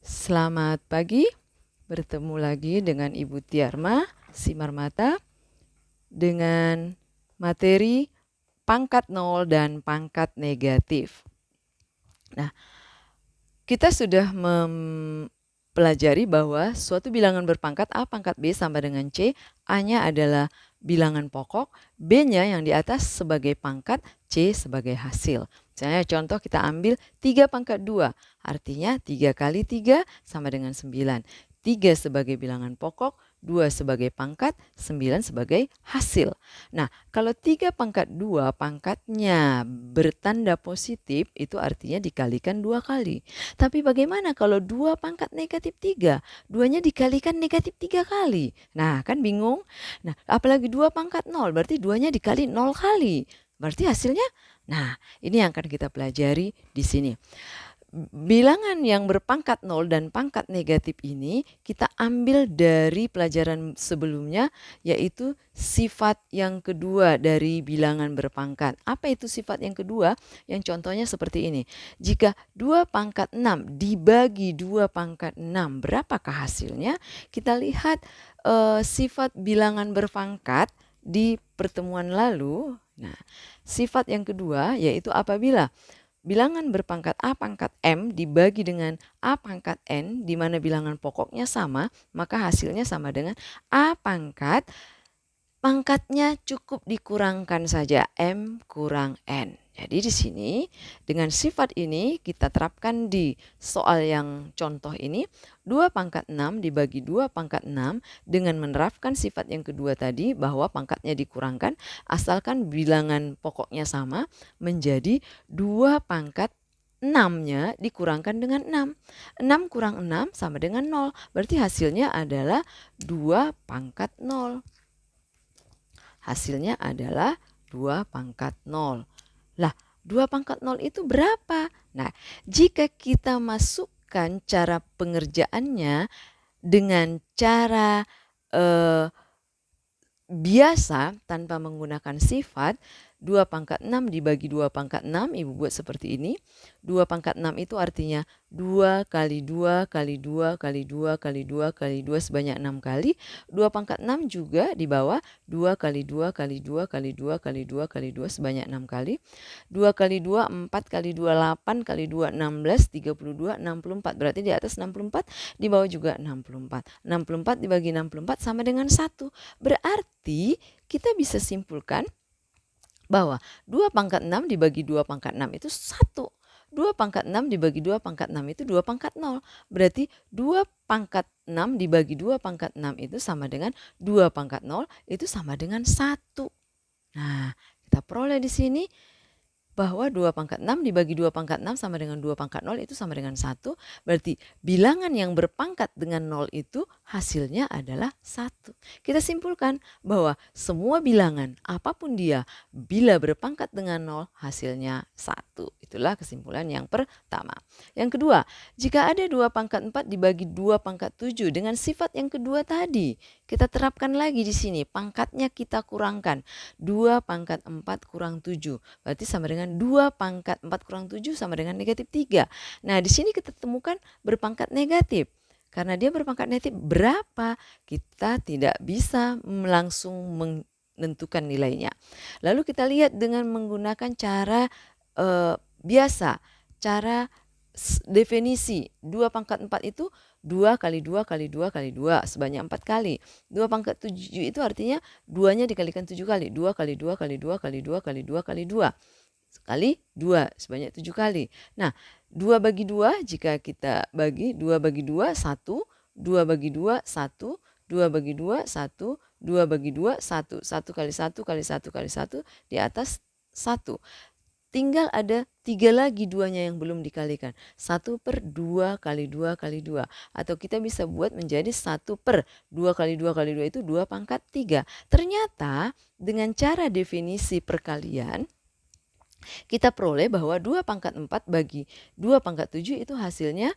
Selamat pagi, bertemu lagi dengan Ibu Tiarma Simarmata dengan materi pangkat nol dan pangkat negatif. Nah, kita sudah mempelajari bahwa suatu bilangan berpangkat A pangkat B sama dengan C, A-nya adalah bilangan pokok, B-nya yang di atas sebagai pangkat, C sebagai hasil. Misalnya contoh kita ambil 3 pangkat 2, artinya 3 kali 3 sama dengan 9. 3 sebagai bilangan pokok, 2 sebagai pangkat, 9 sebagai hasil. Nah, kalau 3 pangkat 2 pangkatnya bertanda positif, itu artinya dikalikan 2 kali. Tapi bagaimana kalau 2 pangkat negatif 3? 2-nya dikalikan negatif 3 kali. Nah, kan bingung? Nah, apalagi 2 pangkat 0, berarti 2-nya dikali 0 kali. Berarti hasilnya, nah ini yang akan kita pelajari di sini. Bilangan yang berpangkat 0 dan pangkat negatif ini kita ambil dari pelajaran sebelumnya, yaitu sifat yang kedua dari bilangan berpangkat. Apa itu sifat yang kedua? Yang contohnya seperti ini. Jika 2 pangkat 6 dibagi 2 pangkat 6, berapakah hasilnya? Kita lihat sifat bilangan berpangkat di pertemuan lalu. Nah, sifat yang kedua yaitu apabila bilangan berpangkat A pangkat M dibagi dengan A pangkat N, di mana bilangan pokoknya sama, maka hasilnya sama dengan A pangkatnya cukup dikurangkan saja, M kurang N. Jadi di sini dengan sifat ini kita terapkan di soal yang contoh ini, 2 pangkat 6 dibagi 2 pangkat 6 dengan menerapkan sifat yang kedua tadi bahwa pangkatnya dikurangkan asalkan bilangan pokoknya sama, menjadi 2 pangkat 6-nya dikurangkan dengan 6. 6 kurang 6 sama dengan 0. Berarti hasilnya adalah 2 pangkat 0. Hasilnya adalah 2 pangkat 0. Lah, 2 pangkat 0 itu berapa? Nah, jika kita masukkan cara pengerjaannya dengan cara biasa tanpa menggunakan sifat, 2 pangkat 6 dibagi 2 pangkat 6, Ibu buat seperti ini. 2 pangkat 6 itu artinya 2 kali 2 kali 2 kali 2 kali 2 kali 2 sebanyak 6 kali. 2 pangkat 6 juga di bawah 2 kali 2 kali 2 kali 2 kali 2 kali 2 sebanyak 6 kali. 2 kali 2, 4 kali 2, 8 kali 2, 16, 32, 64. Berarti di atas 64, di bawah juga 64. 64 dibagi 64 sama dengan 1. Berarti kita bisa simpulkan bahwa 2 pangkat 6 dibagi 2 pangkat 6 itu 1. 2 pangkat 6 dibagi 2 pangkat 6 itu 2 pangkat 0. Berarti 2 pangkat 6 dibagi 2 pangkat 6 itu sama dengan 2 pangkat 0 itu sama dengan 1. Nah, kita peroleh di sini bahwa 2 pangkat 6 dibagi 2 pangkat 6 sama dengan 2 pangkat 0 itu sama dengan 1. Berarti bilangan yang berpangkat dengan 0 itu hasilnya adalah 1. Kita simpulkan bahwa semua bilangan apapun dia bila berpangkat dengan 0 hasilnya 1. Itulah kesimpulan yang pertama. Yang kedua, jika ada 2 pangkat 4 dibagi 2 pangkat 7 dengan sifat yang kedua tadi, kita terapkan lagi di sini. Pangkatnya kita kurangkan. 2 pangkat 4 kurang 7. Berarti sama dengan 2 pangkat 4 kurang 7 sama dengan negatif 3. Nah, di sini kita temukan berpangkat negatif. Karena dia berpangkat negatif berapa? Kita tidak bisa langsung menentukan nilainya. Lalu kita lihat dengan menggunakan cara biasa. Cara definisi. 2 pangkat 4 itu 2 kali 2 kali 2 kali 2 sebanyak 4 kali. 2 pangkat 7 itu artinya 2-nya dikalikan 7 kali. 2 kali 2 kali 2 kali 2 kali 2 kali 2 kali 2 sebanyak 7 kali. Nah, 2 bagi 2 jika kita bagi 2 bagi 2 1, 2 bagi 2 1, 2 bagi 2 1, 2 bagi 2 1, 1 kali 1 kali 1 kali 1 di atas 1. Tinggal ada 3 lagi 2-nya yang belum dikalikan. 1 per 2 kali 2 kali 2. Atau kita bisa buat menjadi 1 per 2 kali 2 kali 2 itu 2 pangkat 3. Ternyata dengan cara definisi perkalian, kita peroleh bahwa 2 pangkat 4 bagi 2 pangkat 7 itu hasilnya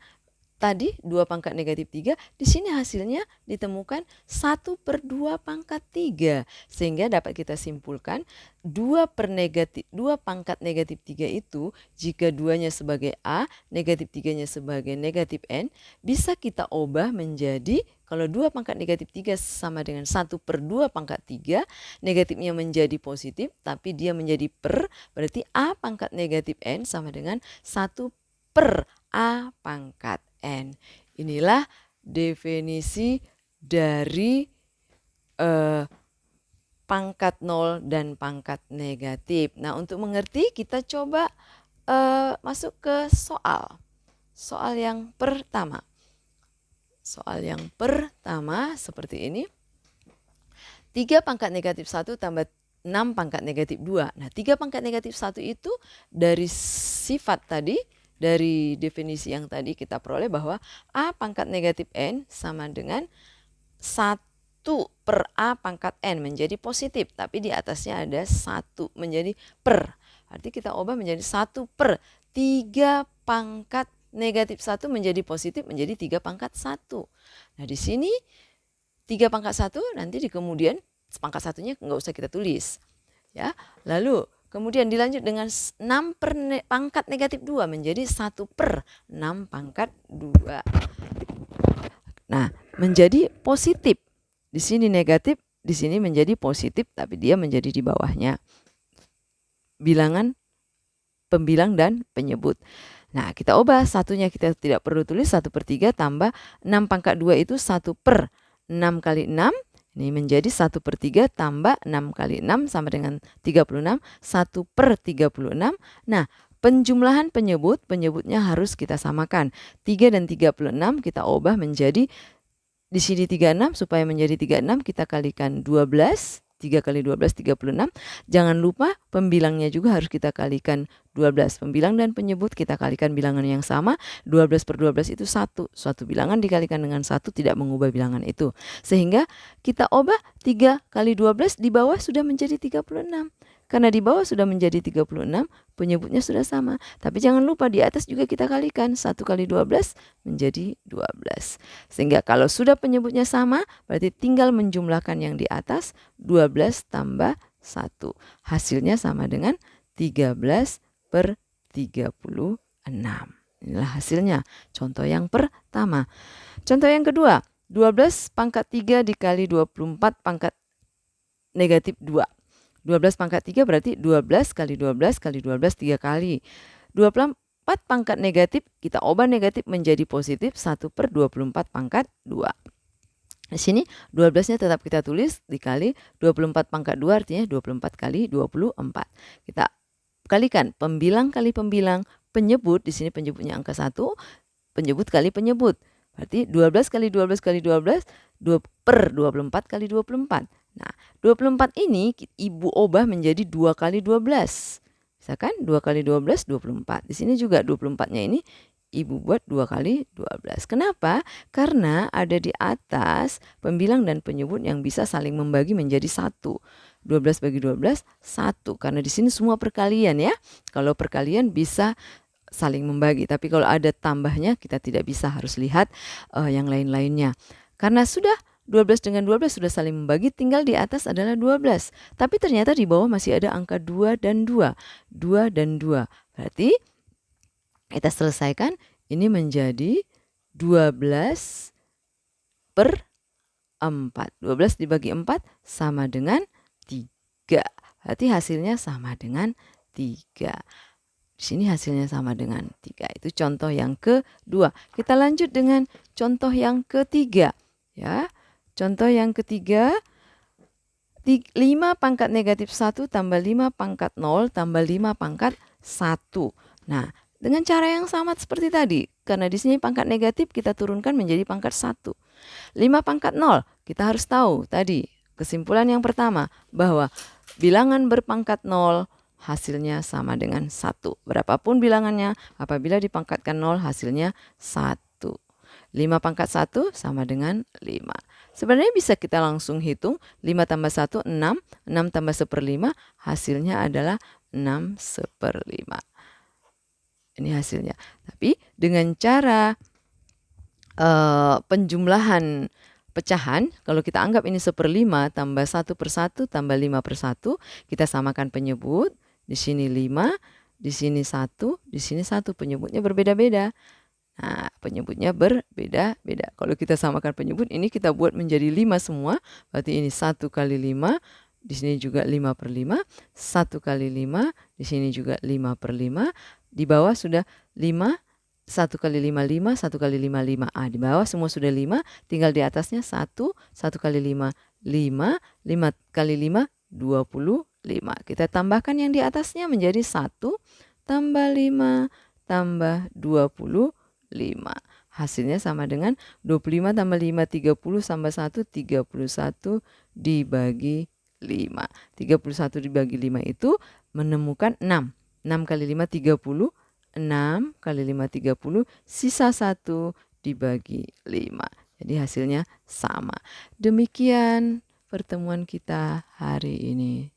tadi 2 pangkat negatif 3, di sini hasilnya ditemukan 1/2 pangkat 3. Sehingga dapat kita simpulkan 2 pangkat negatif 3 itu, jika 2-nya sebagai A, negatif 3-nya sebagai negatif N, bisa kita ubah menjadi, kalau 2 pangkat negatif 3 sama dengan 1/2 pangkat 3, negatifnya menjadi positif, tapi dia menjadi per, berarti A pangkat negatif N sama dengan 1/A pangkat N. Inilah definisi dari pangkat 0 dan pangkat negatif. Nah, untuk mengerti kita coba masuk ke soal yang pertama. Soal yang pertama seperti ini. 3 pangkat negatif 1 tambah 6 pangkat negatif 2. Nah, 3 pangkat negatif 1 itu dari sifat tadi, dari definisi yang tadi kita peroleh bahwa A pangkat negatif N sama dengan 1/A pangkat N menjadi positif. Tapi di atasnya ada 1 menjadi per. Arti kita ubah menjadi 1/3 pangkat negatif 1 menjadi positif menjadi 3 pangkat 1. Nah, di sini 3 pangkat 1 nanti di kemudian pangkat 1-nya nggak usah kita tulis. Ya, lalu kemudian dilanjut dengan 6 pangkat negatif 2 menjadi 1/6 pangkat 2. Nah, menjadi positif. Di sini negatif, di sini menjadi positif, tapi dia menjadi di bawahnya. Bilangan pembilang dan penyebut. Nah, kita ubah satunya kita tidak perlu tulis, 1/3 tambah 6 pangkat 2 itu 1/6 kali 6. Ini menjadi 1/3 tambah 6 kali 6 sama dengan 36, 1/36. Nah, penjumlahan penyebutnya harus kita samakan. 3 dan 36 kita ubah menjadi, di sini 36, supaya menjadi 36 kita kalikan 12. 3 kali 12, 36. Jangan lupa pembilangnya juga harus kita kalikan 12. Pembilang dan penyebut kita kalikan bilangan yang sama. 12/12 itu 1. Suatu bilangan dikalikan dengan 1 tidak mengubah bilangan itu. Sehingga kita ubah 3 kali 12 di bawah sudah menjadi 36. Karena di bawah sudah menjadi 36, penyebutnya sudah sama. Tapi jangan lupa di atas juga kita kalikan. 1 kali 12 menjadi 12. Sehingga kalau sudah penyebutnya sama, berarti tinggal menjumlahkan yang di atas, 12 tambah 1. Hasilnya sama dengan 13/36. Inilah hasilnya. Contoh yang pertama. Contoh yang kedua, 12 pangkat 3 dikali 24 pangkat negatif 2. 12 pangkat 3 berarti 12 kali 12 kali 12 3 kali. 24 pangkat negatif kita ubah negatif menjadi positif, 1/24 pangkat 2. Di sini 12-nya tetap kita tulis dikali 24 pangkat 2 artinya 24 kali 24. Kita kalikan pembilang kali pembilang, penyebut, di sini penyebutnya angka 1, penyebut kali penyebut. Berarti 12 kali 12 kali 12, 2/24 kali 24. Nah, 24 ini ibu ubah menjadi 2 kali 12. Misalkan 2 kali 12, 24. Di sini juga 24-nya ini ibu buat 2 kali 12. Kenapa? Karena ada di atas pembilang dan penyebut yang bisa saling membagi menjadi 1. 12 bagi 12, 1. Karena di sini semua perkalian ya. Kalau perkalian bisa saling membagi. Tapi kalau ada tambahnya kita tidak bisa, harus lihat yang lain-lainnya. Karena sudah 12 dengan 12 sudah saling membagi, tinggal di atas adalah 12. Tapi ternyata di bawah masih ada angka 2 dan 2. 2 dan 2. Berarti kita selesaikan, ini menjadi 12/4. 12 dibagi 4 sama dengan 3. Berarti hasilnya sama dengan 3. Di sini hasilnya sama dengan 3. Itu contoh yang kedua. Kita lanjut dengan contoh yang ketiga. Ya. Contoh yang ketiga, 5 pangkat negatif 1 tambah 5 pangkat 0 tambah 5 pangkat 1. Nah, dengan cara yang sama seperti tadi. Karena di sini pangkat negatif kita turunkan menjadi pangkat 1. 5 pangkat 0, kita harus tahu tadi. Kesimpulan yang pertama, bahwa bilangan berpangkat 0 hasilnya sama dengan 1. Berapapun bilangannya, apabila dipangkatkan 0 hasilnya 1. 5 pangkat 1 sama dengan 5. Sebenarnya bisa kita langsung hitung. 5 tambah 1, 6. 6 tambah 1/5, hasilnya adalah 6/5. Ini hasilnya. Tapi dengan cara penjumlahan pecahan, kalau kita anggap ini 1/5 tambah 1/1 tambah 5/1, kita samakan penyebut. Di sini 5, di sini 1, di sini 1. Penyebutnya berbeda-beda. Nah, penyebutnya berbeda-beda. Kalau kita samakan penyebut, ini kita buat menjadi 5 semua. Berarti ini 1 kali 5, di sini juga 5/5. 1 kali 5, di sini juga 5/5. Di bawah sudah 5, 1 kali 5, 5, 1 kali 5, 5. Di bawah semua sudah 5, tinggal di atasnya 1, 1 kali 5, 5, 5 kali 5, 25. Kita tambahkan yang di atasnya menjadi 1 tambah 5 tambah 25. Hasilnya sama dengan 25 tambah 5, 30 tambah 1, 31 dibagi 5. 31 dibagi 5 itu menemukan 6. 6 kali 5, 30. 6 kali 5, 30, sisa 1 dibagi 5. Jadi hasilnya sama. Demikian pertemuan kita hari ini.